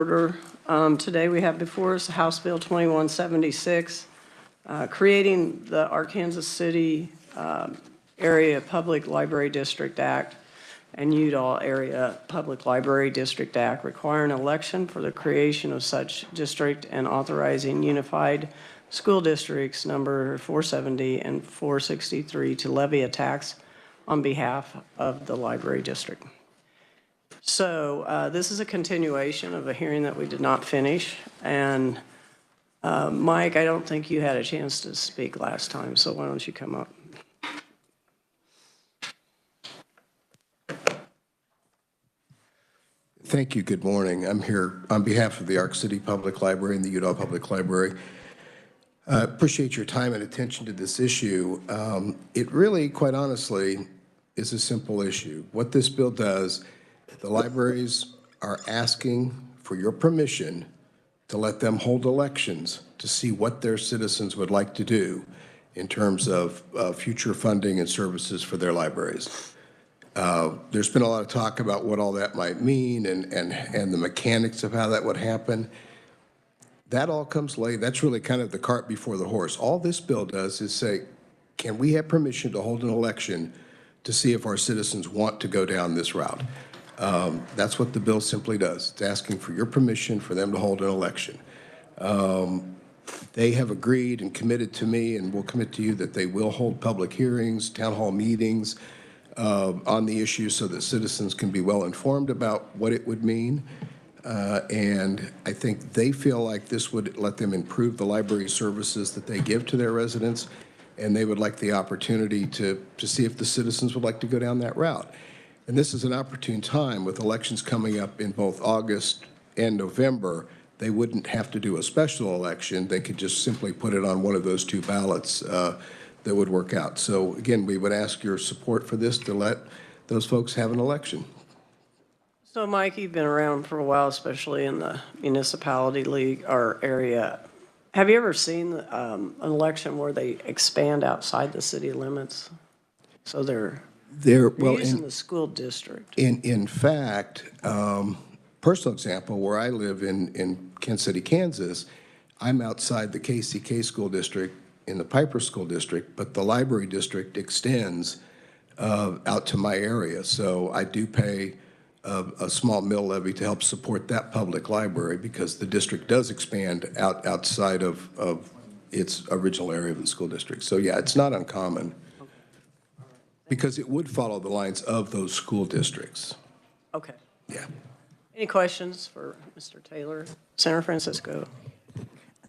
Order. Today we have before us House Bill 2176, creating the Arkansas City Area Public Library District Act and Udall Area Public Library District Act, requiring election for the creation of such district and authorizing unified school districts number 470 and 463 to levy a tax on behalf of the library district. So this is a continuation of a hearing that we did not finish. And Mike, I don't think you had a chance to speak last time, so why don't you come up? Thank you. Good morning. I'm here on behalf of the Ark City Public Library and the Udall Public Library. Appreciate your time and attention to this issue. It really, quite honestly, is a simple issue. What this bill does, the libraries are asking for your permission to let them hold elections to see what their citizens would like to do in terms of future funding and services for their libraries. There's been a lot of talk about what all that might mean and the mechanics of how that would happen. That all comes late. That's really kind of the cart before the horse. All this bill does is say, can we have permission to hold an election to see if our citizens want to go down this route? That's what the bill simply does. It's asking for your permission for them to hold an election. They have agreed and committed to me, and will commit to you, that they will hold public hearings, town hall meetings on the issue so that citizens can be well informed about what it would mean. And I think they feel like this would let them improve the library services that they give to their residents, and they would like the opportunity to see if the citizens would like to go down that route. And this is an opportune time with elections coming up in both August and November. They wouldn't have to do a special election. They could just simply put it on one of those two ballots that would work out. So again, we would ask your support for this to let those folks have an election. So Mike, you've been around for a while, especially in the municipality league or area. Have you ever seen an election where they expand outside the city limits? So they're using the school district. In fact, personal example, where I live in Kansas City, Kansas, I'm outside the KCK school district in the Piper School District, but the library district extends out to my area. So I do pay a small mill levy to help support that public library because the district does expand outside of its original area of the school district. So yeah, it's not uncommon because it would follow the lines of those school districts. Okay. Yeah. Any questions for Mr. Taylor? Senator Francisco.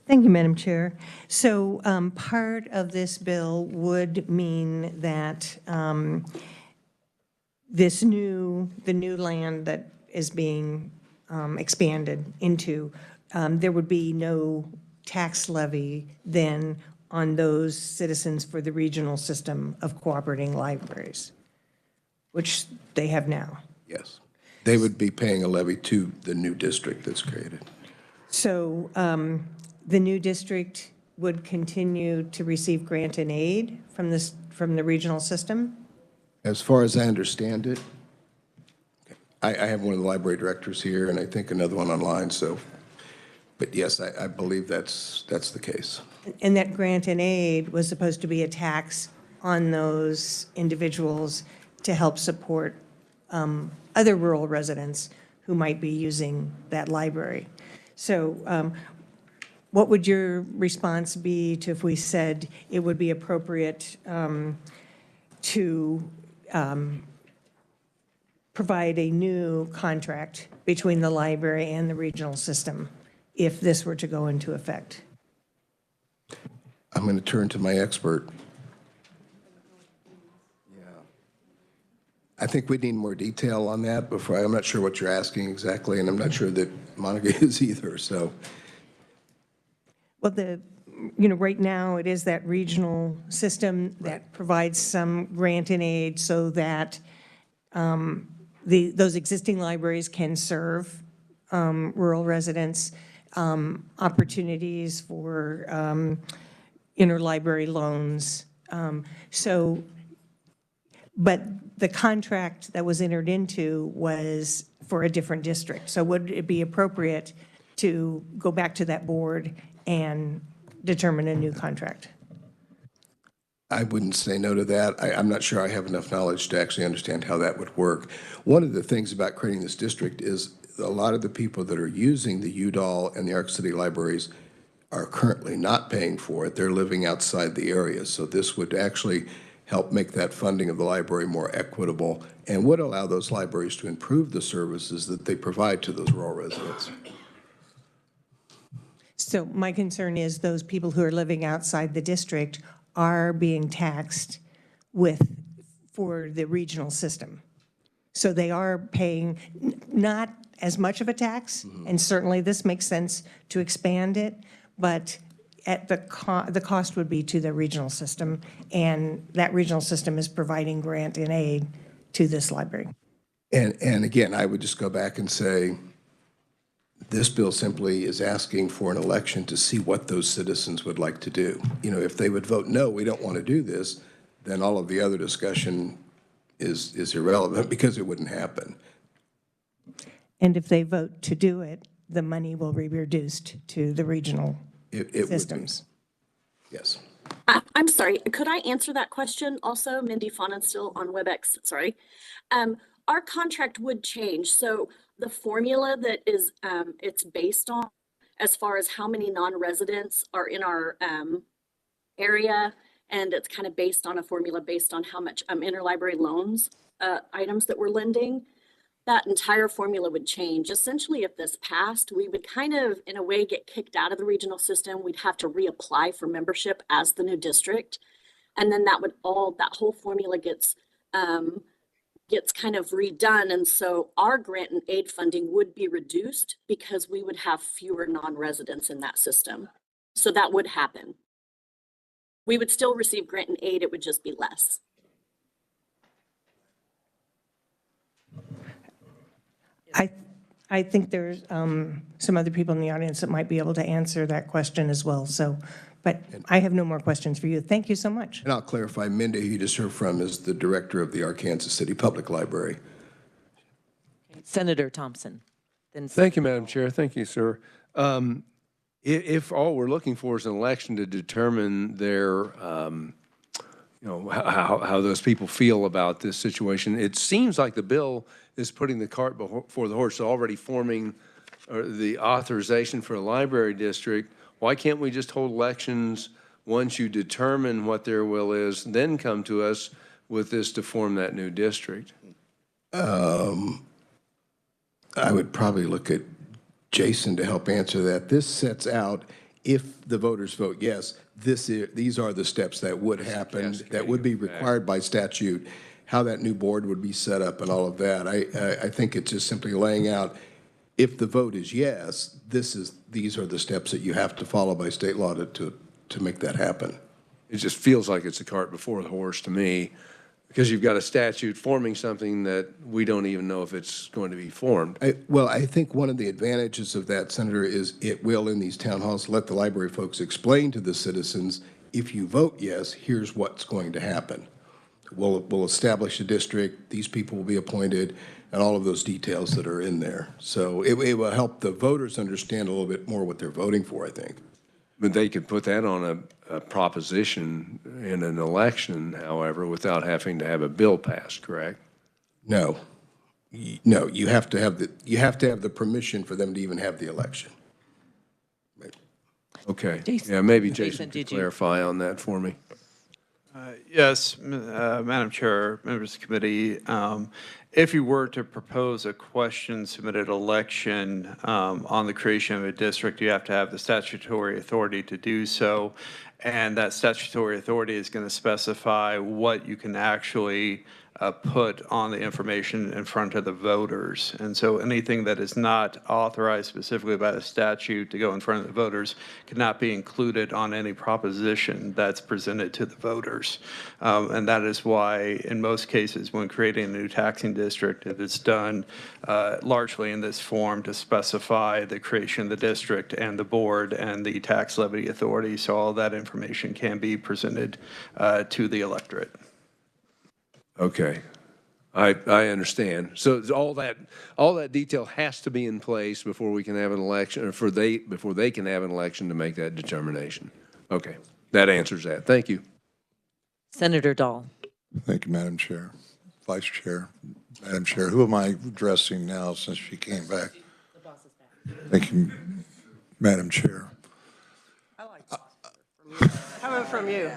Thank you, Madam Chair. So part of this bill would mean that the new land that is being expanded into, there would be no tax levy then on those citizens for the regional system of cooperating libraries, which they have now. Yes. They would be paying a levy to the new district that's created. So the new district would continue to receive grant and aid from the regional system? As far as I understand it, I have one of the library directors here, and I think another one online, so, but yes, I believe that's the case. And that grant and aid was supposed to be a tax on those individuals to help support other rural residents who might be using that library. So what would your response be to if we said it would be appropriate to provide a new contract between the library and the regional system if this were to go into effect? I'm going to turn to my expert. Yeah. I think we need more detail on that before. I'm not sure what you're asking exactly, and I'm not sure that Monica is either, so. Well, right now it is that regional system that provides some grant and aid so that those existing libraries can serve rural residents, opportunities for interlibrary loans. So But the contract that was entered into was for a different district. So would it be appropriate to go back to that board and determine a new contract? I wouldn't say no to that. I'm not sure I have enough knowledge to actually understand how that would work. One of the things about creating this district is a lot of the people that are using the UDOL and the Arc City libraries are currently not paying for it. They're living outside the area. So this would actually help make that funding of the library more equitable and would allow those libraries to improve the services that they provide to those rural residents. So my concern is those people who are living outside the district are being taxed for the regional system. So they are paying not as much of a tax, and certainly this makes sense to expand it, but at the cost would be to the regional system, and that regional system is providing grant and aid to this library. And again, I would just go back and say, this bill simply is asking for an election to see what those citizens would like to do. You know, if they would vote, no, we don't want to do this, then all of the other discussion is irrelevant because it wouldn't happen. And if they vote to do it, the money will be reduced to the regional It systems. would be. Yes. I'm sorry, could I answer that question also? Mindy Fauna still on WebEx, sorry. Our contract would change. So the formula that is, it's based on, as far as how many non-residents are in our area, and it's kind of based on a formula based on how much interlibrary loans items that we're lending. That entire formula would change. Essentially, if this passed, we would kind of, in a way, get kicked out of the regional system. We'd have to reapply for membership as the new district. And then that whole formula gets kind of redone. And so our grant and aid funding would be reduced because we would have fewer non-residents in that system. So that would happen. We would still receive grant and aid, it would just be less. I think there's some other people in the audience that might be able to answer that question as well. So, but I have no more questions for you. Thank you so much. And I'll clarify, Mindy, who you just heard from, is the director of the Arkansas City Public Library. Senator Thompson. Then Thank you, Madam Chair. Thank you, sir. If all we're looking for is an election to determine their, how those people feel about this situation, it seems like the bill is putting the cart before the horse, already forming the authorization for a library district. Why can't we just hold elections once you determine what their will is, then come to us with this to form that new district? I would probably look at Jason to help answer that. This sets out, if the voters vote yes, these are the steps that would happen, that would be required by statute, how that new board would be set up and all of that. I think it's just simply laying out, if the vote is yes, these are the steps that you have to follow by state law to make that happen. It just feels like it's a cart before the horse to me, because you've got a statute forming something that we don't even know if it's going to be formed. Well, I think one of the advantages of that, Senator, is it will, in these town halls, let the library folks explain to the citizens, if you vote yes, here's what's going to happen. We'll establish a district, these people will be appointed, and all of those details that are in there. So it will help the voters understand a little bit more what they're voting for, I think. But they could put that on a proposition in an election, however, without having to have a bill passed, correct? No. No, you have to have the permission for them to even have the election. Okay. Jason. Yeah, maybe Jason, Jason could did you- clarify on that for me. Yes, Madam Chair, members of the committee, if you were to propose a question submitted election on the creation of a district, you have to have the statutory authority to do so. And that statutory authority is going to specify what you can actually put on the information in front of the voters. And so anything that is not authorized specifically by the statute to go in front of the voters cannot be included on any proposition that's presented to the voters. And that is why in most cases when creating a new taxing district, it is done largely in this form to specify the creation of the district and the board and the tax levy authority, so all that information can be presented to the electorate. Okay. I understand. So it's all that detail has to be in place before we can have an election, or before they can have an election to make that determination. Okay, that answers that. Thank you. Senator Dahl. Thank you, Madam Chair. Vice Chair, Madam Chair, who am I addressing now since she came back? Thank you, Madam Chair. Coming from you.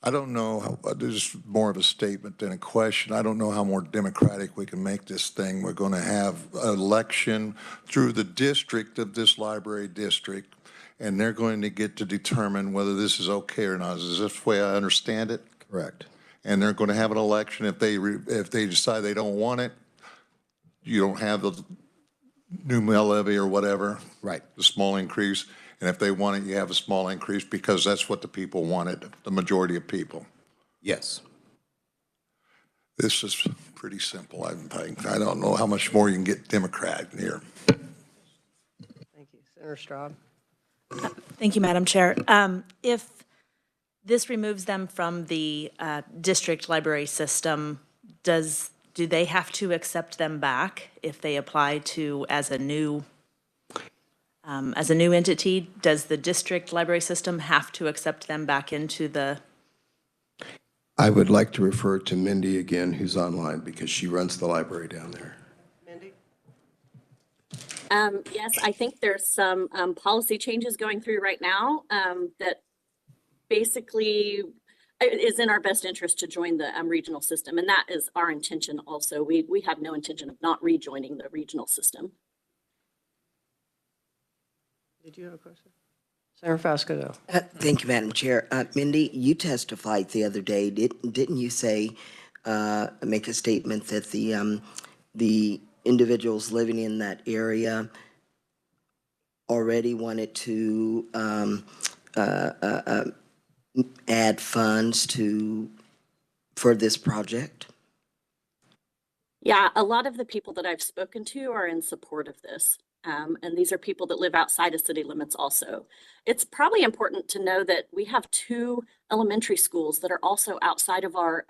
I don't know, this is more of a statement than a question. I don't know how more democratic we can make this thing. We're going to have an election through the district of this library district, and they're going to get to determine whether this is okay or not. Is this the way I understand it? Correct. And they're going to have an election. If they decide they don't want it, you don't have the new mill levy or whatever. Right. The small increase. And if they want it, you have a small increase because that's what the people wanted, the majority of people. Yes. This is pretty simple, I think. I don't know how much more you can get Democrat in here. Thank you. Senator Straub. Thank you, Madam Chair. If this removes them from the district library system, do they have to accept them back if they apply to as a new entity? Does the district library system have to accept them back into the? I would like to refer to Mindy again, who's online, because she runs the library down there. Mindy? Yes, I think there's some policy changes going through right now that basically it is in our best interest to join the regional system. And that is our intention also. We have no intention of not rejoining the regional system. Did you have a question? Senator Fasco. Thank you, Madam Chair. Mindy, you testified the other day, didn't you say, make a statement that the individuals living in that area already wanted to add funds for this project? Yeah, a lot of the people that I've spoken to are in support of this. And these are people that live outside of city limits also. It's probably important to know that we have 2 elementary schools that are also outside of our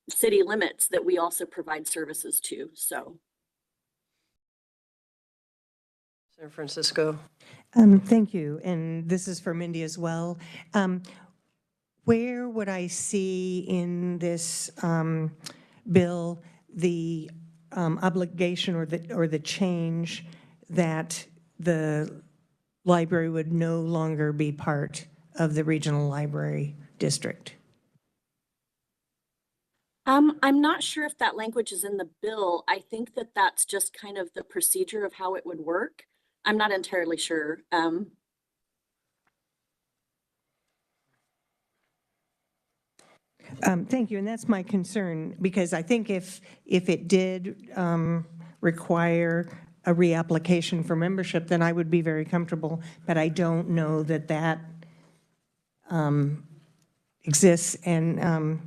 city limits that we also provide services to, so. Senator Francisco. Thank you, and this is for Mindy as well. Where would I see in this bill the obligation or the change that the library would no longer be part of the regional library district? I'm not sure if that language is in the bill. I think that that's just kind of the procedure of how it would work. I'm not entirely sure. Thank you, and that's my concern, because I think if it did require a reapplication for membership, then I would be very comfortable, but I don't know that that exists. And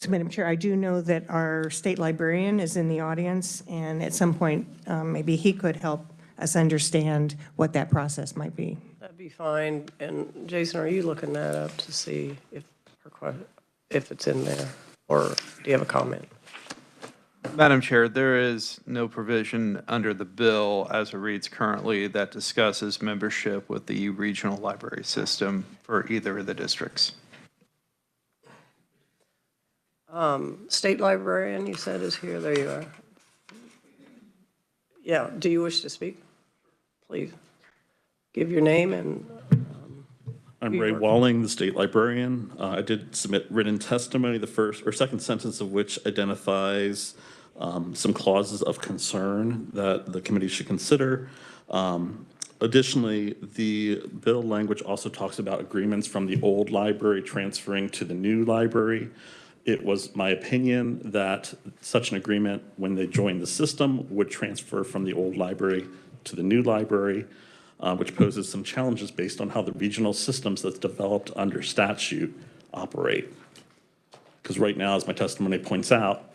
so, Madam Chair, I do know that our state librarian is in the audience, and at some point, maybe he could help us understand what that process might be. That'd be fine. And Jason, are you looking that up to see if it's in there? Or do you have a comment? Madam Chair, there is no provision under the bill as it reads currently that discusses membership with the regional library system for either of the districts. State librarian, you said, is here. There you are. Yeah, do you wish to speak? Please give your name and. I'm Ray Walling, the state librarian. I did submit written testimony, the first or second sentence of which identifies some clauses of concern that the committee should consider. Additionally, the bill language also talks about agreements from the old library transferring to the new library. It was my opinion that such an agreement, when they join the system, would transfer from the old library to the new library, which poses some challenges based on how the regional systems that's developed under statute operate. Because right now, as my testimony points out,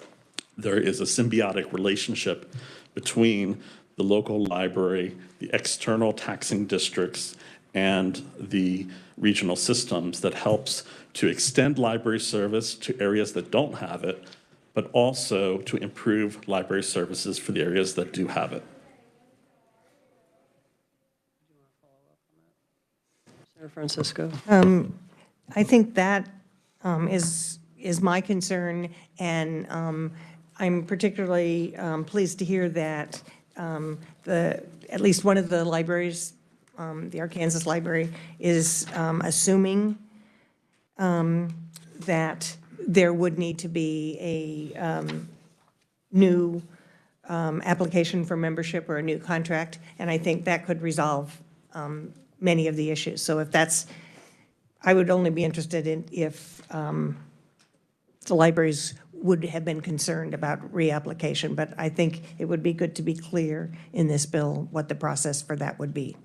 there is a symbiotic relationship between the local library, the external taxing districts, and the regional systems that helps to extend library service to areas that don't have it, but also to improve library services for the areas that do have it. Senator Francisco? I think that is my concern, and I'm particularly pleased to hear that at least one of the libraries, the Arkansas Library, is assuming that there would need to be a new application for membership or a new contract, and I think that could resolve many of the issues. So if that's, I would only be interested in if the libraries would have been concerned about reapplication, but I think it would be good to be clear in this bill what the process for that would be.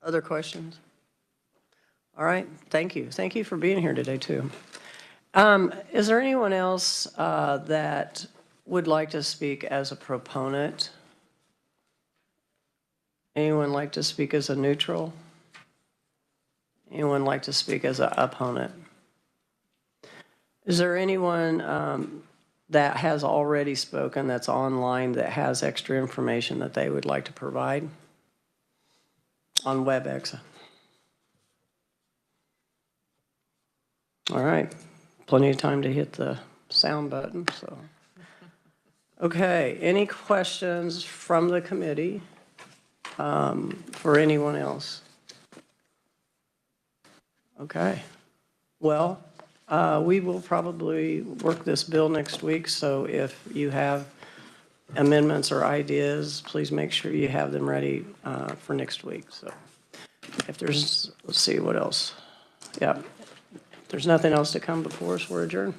Other questions? All right, thank you. Thank you for being here today, too. Is there anyone else that would like to speak as a proponent? Anyone like to speak as a neutral? Anyone like to speak as an opponent? Is there anyone that has already spoken that's online that has extra information that they would like to provide on WebEx? All right, plenty of time to hit the sound button, so. Okay, any questions from the committee for anyone else? Okay, well, we will probably work this bill next week, so if you have amendments or ideas, please make sure you have them ready for next week. So if there's, let's see what else. Yeah. If there's nothing else to come before us, we're adjourned.